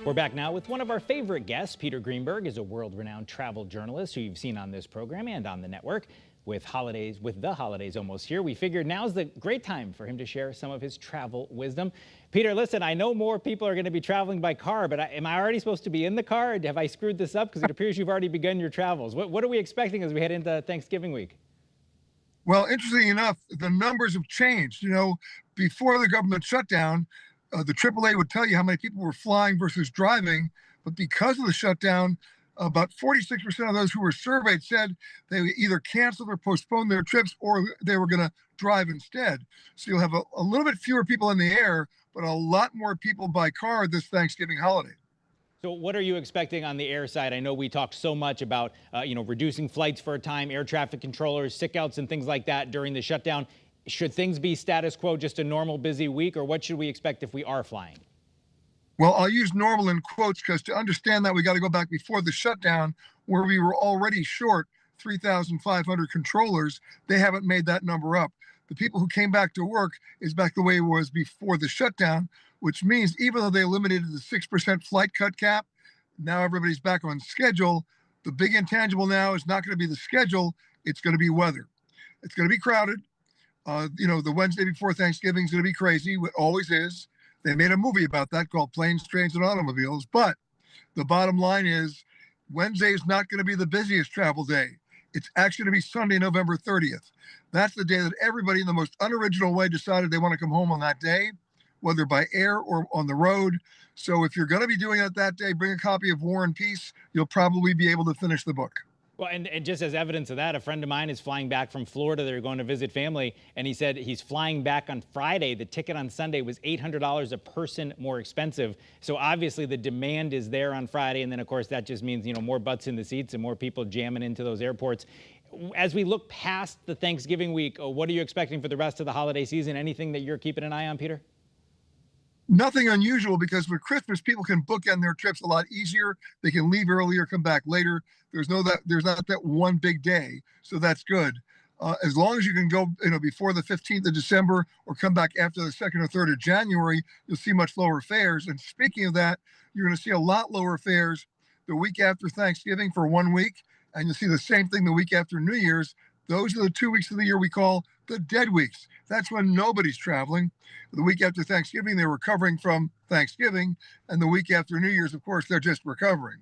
We're back now with one of our favorite guests. Peter Greenberg is a world-renowned travel journalist who you've seen on this program and on the network. With the holidays almost here, we figured now's the great time for him to share some of his travel wisdom. Peter, listen, I know more people are going to be traveling by car, but am I already supposed to be in the car? Or have I screwed this up? Because it appears you've already begun your travels. What are we expecting as we head into Thanksgiving week? Well, interestingly enough, the numbers have changed. Before the government shutdown, the AAA would tell you how many people were flying versus driving. But because of the shutdown, about 46% of those who were surveyed said they either canceled or postponed their trips or they were going to drive instead. So you'll have a little bit fewer people in the air, but a lot more people by car this Thanksgiving holiday. So what are you expecting on the air side? I know we talked so much about, reducing flights for a time, air traffic controllers, sick outs and things like that during the shutdown. Should things be status quo, just a normal busy week, or what should we expect if we are flying? Well, I'll use normal in quotes because to understand that, we got to go back before the shutdown where we were already short 3,500 controllers. They haven't made that number up. The people who came back to work is back the way it was before the shutdown, which means even though they eliminated the 6% flight cut cap, now everybody's back on schedule. The big intangible now is not going to be the schedule. It's going to be weather. It's going to be crowded. The Wednesday before Thanksgiving is going to be crazy. It always is. They made a movie about that called Planes, Trains, and Automobiles. But the bottom line is Wednesday is not going to be the busiest travel day. It's actually going to be Sunday, November 30th. That's the day that everybody in the most unoriginal way decided they want to come home on that day, whether by air or on the road. So if you're going to be doing it that day, bring a copy of War and Peace. You'll probably be able to finish the book. Well, and just as evidence of that, a friend of mine is flying back from Florida. They're going to visit family, and he said he's flying back on Friday. The ticket on Sunday was $800 a person more expensive. So obviously the demand is there on Friday, and then of course that just means more butts in the seats and more people jamming into those airports. As we look past the Thanksgiving week, what are you expecting for the rest of the holiday season? Anything that you're keeping an eye on, Peter? Nothing unusual, because with Christmas, people can bookend their trips a lot easier. They can leave earlier, come back later. There's not that one big day, so that's good. As long as you can go, before the 15th of December or come back after the 2nd or 3rd of January, you'll see much lower fares. And speaking of that, you're going to see a lot lower fares the week after Thanksgiving for 1 week, and you'll see the same thing the week after New Year's. Those are the 2 weeks of the year we call the dead weeks. That's when nobody's traveling. The week after Thanksgiving, they're recovering from Thanksgiving. And the week after New Year's, of course, they're just recovering.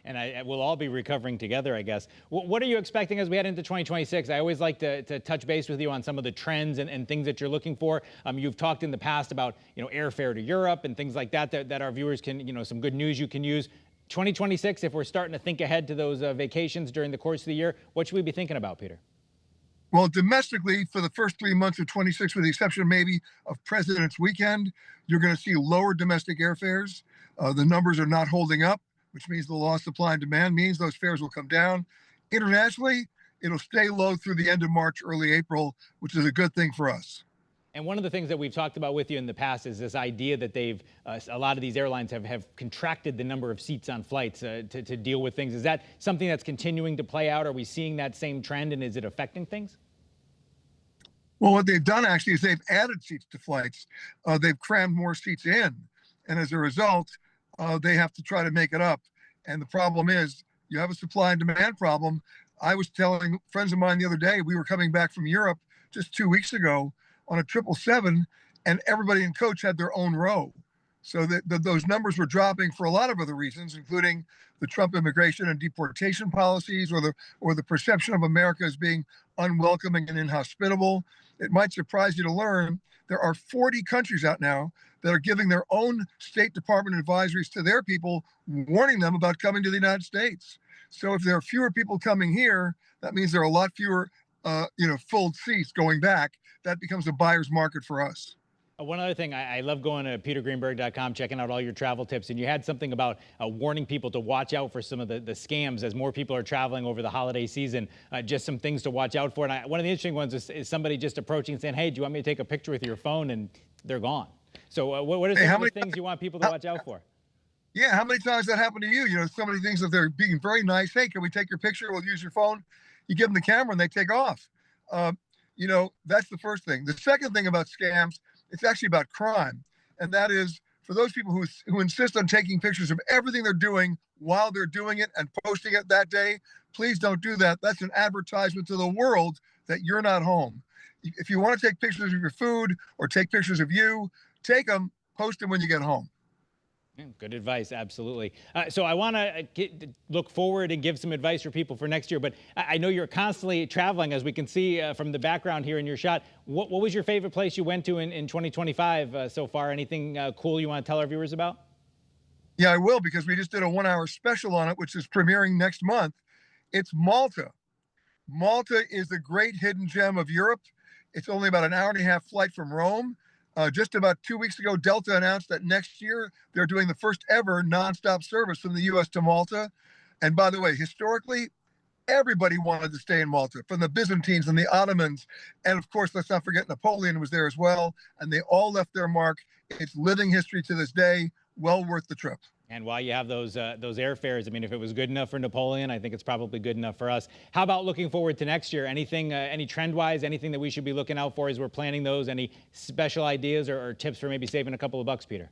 And we'll all be recovering together, I guess. What are you expecting as we head into 2026? I always like to touch base with you on some of the trends and things that you're looking for. You've talked in the past about, airfare to Europe and things like that our viewers can, some good news you can use. 2026, if we're starting to think ahead to those vacations during the course of the year, what should we be thinking about, Peter? Well, domestically, for the first 3 months of 26, with the exception maybe of President's Weekend, you're going to see lower domestic airfares. The numbers are not holding up, which means the law of supply and demand means those fares will come down. Internationally, it'll stay low through the end of March, early April, which is a good thing for us. And one of the things that we've talked about with you in the past is this idea that a lot of these airlines have contracted the number of seats on flights to deal with things. Is that something that's continuing to play out? Are we seeing that same trend, and is it affecting things? Well, what they've done actually is they've added seats to flights. They've crammed more seats in. And as a result, they have to try to make it up. And the problem is you have a supply and demand problem. I was telling friends of mine the other day, we were coming back from Europe just 2 weeks ago on a 777, and everybody in coach had their own row. So those numbers were dropping for a lot of other reasons, including the Trump immigration and deportation policies, or the perception of America as being unwelcoming and inhospitable. It might surprise you to learn there are 40 countries out now that are giving their own State Department advisories to their people, warning them about coming to the United States. So if there are fewer people coming here, that means there are a lot fewer full seats going back. That becomes a buyer's market for us. One other thing, I love going to petergreenberg.com, checking out all your travel tips, and you had something about warning people to watch out for some of the scams as more people are traveling over the holiday season, just some things to watch out for. And one of the interesting ones is somebody just approaching and saying, hey, do you want me to take a picture with your phone? And they're gone. So what are some of the things you want people to watch out for? Yeah, how many times that happened to you? So many things that they're being very nice. Hey, can we take your picture? We'll use your phone. You give them the camera and they take off. That's the first thing. The second thing about scams, it's actually about crime. And that is, for those people who insist on taking pictures of everything they're doing while they're doing it and posting it that day, please don't do that. That's an advertisement to the world that you're not home. If you want to take pictures of your food or take pictures of you, take them, post them when you get home. Yeah, good advice, absolutely. So I want to look forward and give some advice for people for next year, but I know you're constantly traveling, as we can see from the background here in your shot. What was your favorite place you went to in 2025 so far? Anything cool you want to tell our viewers about? Yeah, I will, because we just did a 1-hour special on it, which is premiering next month. It's Malta. Malta is the great hidden gem of Europe. It's only about an hour-and-a-half flight from Rome. Just about 2 weeks ago, Delta announced that next year they're doing the first ever nonstop service from the U.S. to Malta. And by the way, historically, everybody wanted to stay in Malta, from the Byzantines and the Ottomans. And of course, let's not forget Napoleon was there as well. And they all left their mark. It's living history to this day. Well worth the trip. And while you have those airfares, I mean, if it was good enough for Napoleon, I think it's probably good enough for us. How about looking forward to next year? Anything, any trend-wise, anything that we should be looking out for as we're planning those? Any special ideas or tips for maybe saving a couple of bucks, Peter?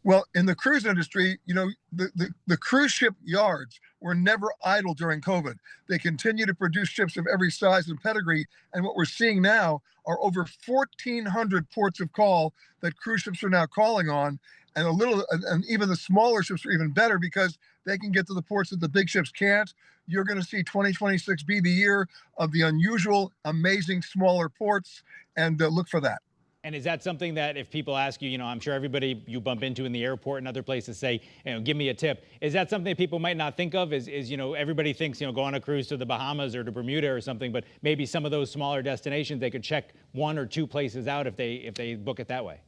Well, in the cruise industry, you know, the cruise ship yards were never idle during COVID. They continue to produce ships of every size and pedigree. And what we're seeing now are over 1,400 ports of call that cruise ships are now calling on. And even the smaller ships are even better, because they can get to the ports that the big ships can't. You're going to see 2026 be the year of the unusual, amazing smaller ports, and look for that. And is that something that if people ask you, you know, I'm sure everybody you bump into in the airport and other places say, you know, give me a tip. Is that something that people might not think of? Is you know, everybody thinks, you know, go on a cruise to the Bahamas or to Bermuda or something, but maybe some of those smaller destinations, they could check 1 or 2 places out if they book it that way.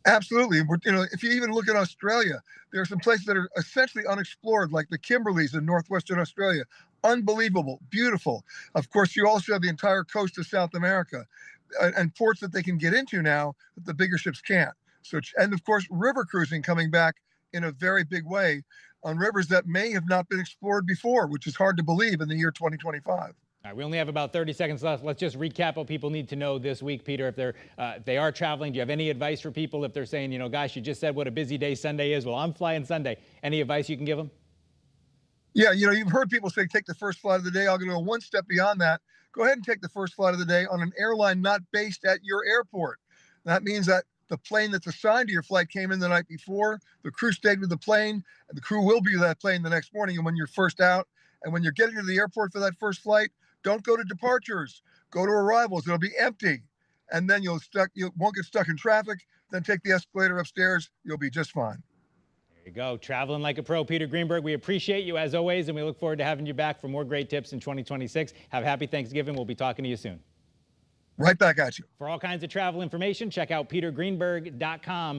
Absolutely. You know, if you even look at Australia, there are some places that are essentially unexplored, like the Kimberleys in northwestern Australia. Unbelievable, beautiful. Of course, you also have the entire coast of South America, and ports that they can get into now that the bigger ships can't. So, and of course, river cruising coming back in a very big way on rivers that may have not been explored before, which is hard to believe in the year 2025. All right, we only have about 30 seconds left. Let's just recap what people need to know this week, Peter. If they are traveling, do you have any advice for people if they're saying, you know, gosh, you just said what a busy day Sunday is? Well, I'm flying Sunday. Any advice you can give them? Yeah, you know, you've heard people say take the first flight of the day. I'll go 1 step beyond that. Go ahead and take the first flight of the day on an airline not based at your airport. That means that the plane that's assigned to your flight came in the night before, the crew stayed with the plane, and the crew will be with that plane the next morning. And when you're first out, and when you're getting to the airport for that first flight, don't go to departures, go to arrivals. It'll be empty. And then you won't get stuck in traffic. Then take the escalator upstairs. You'll be just fine. There you go. Traveling like a pro. Peter Greenberg, we appreciate you as always, and we look forward to having you back for more great tips in 2026. Have a happy Thanksgiving. We'll be talking to you soon. Right back at you. For all kinds of travel information, check out petergreenberg.com.